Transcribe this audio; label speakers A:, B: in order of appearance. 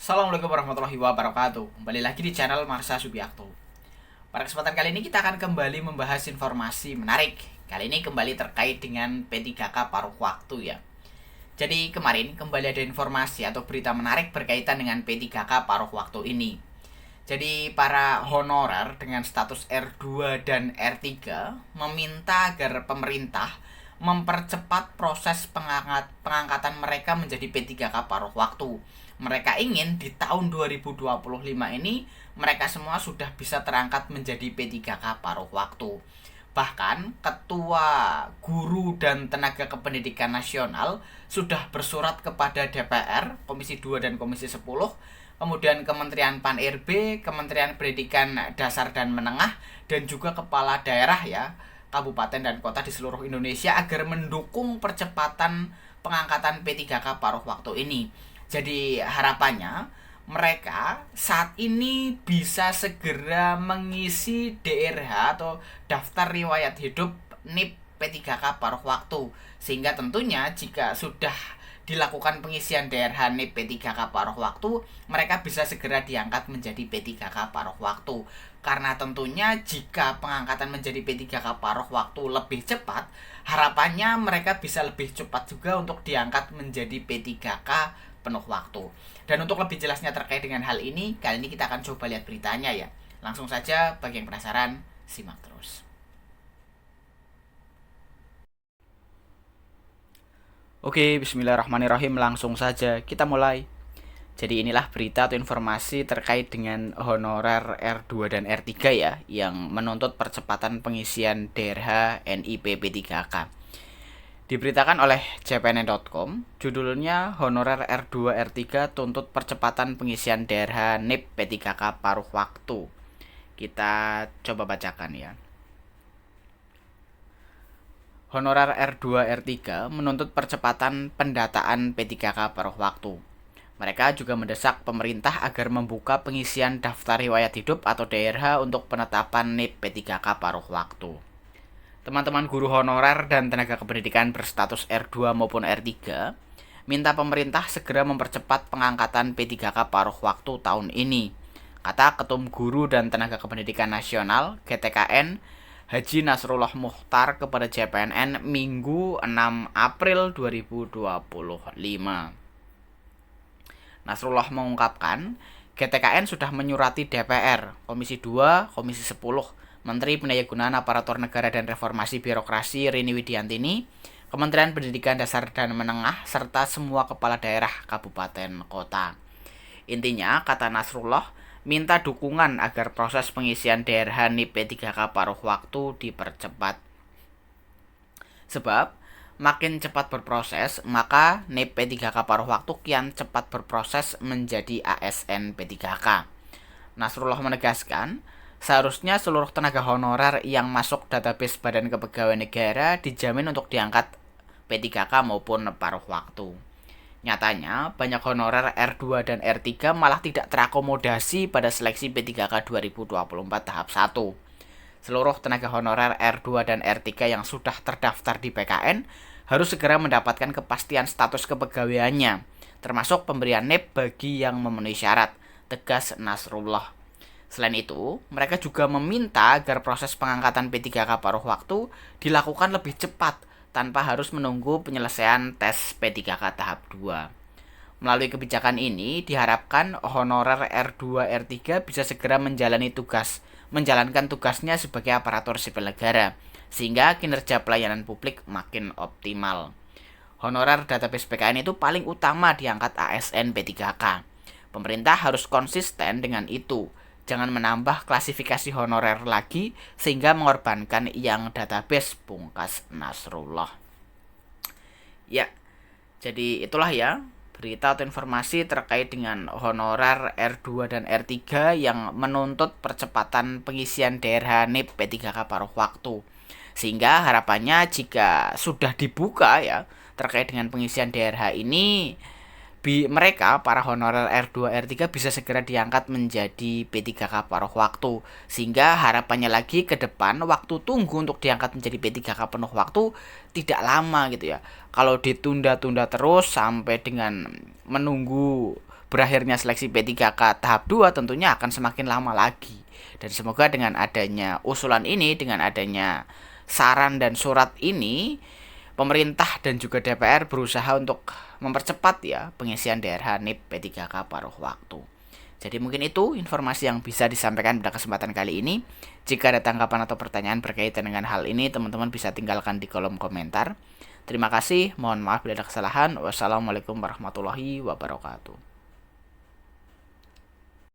A: Assalamualaikum warahmatullahi wabarakatuh. Kembali lagi di channel Marsha Subiakto. Pada kesempatan kali ini kita akan kembali membahas informasi menarik. Kali ini kembali terkait dengan P3K paruh waktu ya. Jadi kemarin kembali ada informasi atau berita menarik berkaitan dengan P3K paruh waktu ini. Jadi para honorer dengan status R2 dan R3 meminta agar pemerintah mempercepat proses pengangkatan mereka menjadi P3K paruh waktu. Mereka ingin di tahun 2025 ini mereka semua sudah bisa terangkat menjadi P3K paruh waktu. Bahkan Ketua Guru dan Tenaga Kependidikan Nasional sudah bersurat kepada DPR, Komisi 2 dan Komisi 10, kemudian Kementerian Pan-RB, Kementerian Pendidikan Dasar dan Menengah, dan juga kepala daerah ya, kabupaten dan kota di seluruh Indonesia agar mendukung percepatan pengangkatan P3K paruh waktu ini. Jadi harapannya mereka saat ini bisa segera mengisi DRH atau daftar riwayat hidup NIP P3K paruh waktu, sehingga tentunya jika sudah dilakukan pengisian DRH NIP P3K paruh waktu, mereka bisa segera diangkat menjadi P3K paruh waktu. Karena tentunya jika pengangkatan menjadi P3K paruh waktu lebih cepat, harapannya mereka bisa lebih cepat juga untuk diangkat menjadi P3K penuh waktu. Dan untuk lebih jelasnya terkait dengan hal ini, kali ini kita akan coba lihat beritanya ya. Langsung saja, bagi yang penasaran, simak terus. Oke, bismillahirrahmanirrahim, langsung saja kita mulai. Jadi inilah berita atau informasi terkait dengan honorer R2 dan R3 ya, yang menuntut percepatan pengisian DRH NIP P3K. Diberitakan oleh cpn.com, judulnya Honorer R2 R3 tuntut percepatan pengisian DRH NIP P3K paruh waktu. Kita coba bacakan ya. Honorer R2 R3 menuntut percepatan pendataan P3K paruh waktu. Mereka juga mendesak pemerintah agar membuka pengisian daftar riwayat hidup atau DRH untuk penetapan NIP P3K paruh waktu. Teman-teman guru honorer dan tenaga kependidikan berstatus R2 maupun R3 minta pemerintah segera mempercepat pengangkatan P3K paruh waktu tahun ini, kata Ketum Guru dan Tenaga Kependidikan Nasional (GTKN) Haji Nasrullah Mukhtar kepada CPNN Minggu 6 April 2025. Nasrullah mengungkapkan, GTKN sudah menyurati DPR, Komisi 2, Komisi 10, Menteri Pendayagunaan Aparatur Negara dan Reformasi Birokrasi Rini Widiantini, Kementerian Pendidikan Dasar dan Menengah, serta semua kepala daerah, kabupaten, kota. Intinya, kata Nasrullah, minta dukungan agar proses pengisian DRH NIP P3K paruh waktu dipercepat. Sebab, makin cepat berproses, maka NIP P3K paruh waktu kian cepat berproses menjadi ASN P3K. Nasrullah menegaskan, seharusnya seluruh tenaga honorer yang masuk database Badan Kepegawaian Negara dijamin untuk diangkat P3K maupun paruh waktu. Nyatanya, banyak honorer R2 dan R3 malah tidak terakomodasi pada seleksi P3K 2024 tahap 1. Seluruh tenaga honorer R2 dan R3 yang sudah terdaftar di PKN harus segera mendapatkan kepastian status kepegawaiannya, termasuk pemberian NIP bagi yang memenuhi syarat, tegas Nasrullah. Selain itu, mereka juga meminta agar proses pengangkatan P3K paruh waktu dilakukan lebih cepat tanpa harus menunggu penyelesaian tes P3K tahap 2. Melalui kebijakan ini, diharapkan honorer R2 R3 bisa segera menjalankan tugasnya sebagai aparatur sipil negara, sehingga kinerja pelayanan publik makin optimal. Honorer database PKN itu paling utama diangkat ASN P3K. Pemerintah harus konsisten dengan itu. Jangan menambah klasifikasi honorer lagi sehingga mengorbankan yang database, pungkas Nasrullah. Ya, jadi itulah ya berita atau informasi terkait dengan honorer R2 dan R3 yang menuntut percepatan pengisian DRH NIP P3K paruh waktu. Sehingga harapannya jika sudah dibuka ya terkait dengan pengisian DRH ini, mereka para honorer R2 R3 bisa segera diangkat menjadi P3K paruh waktu, sehingga harapannya lagi ke depan waktu tunggu untuk diangkat menjadi P3K penuh waktu tidak lama gitu ya. Kalau ditunda-tunda terus sampai dengan menunggu berakhirnya seleksi P3K tahap 2 tentunya akan semakin lama lagi. Dan semoga dengan adanya usulan ini, dengan adanya saran dan surat ini, pemerintah dan juga DPR berusaha untuk mempercepat ya pengisian DRH NIP P3K paruh waktu. Jadi mungkin itu informasi yang bisa disampaikan pada kesempatan kali ini. Jika ada tanggapan atau pertanyaan berkaitan dengan hal ini, teman-teman bisa tinggalkan di kolom komentar. Terima kasih, mohon maaf bila ada kesalahan. Wassalamualaikum warahmatullahi wabarakatuh.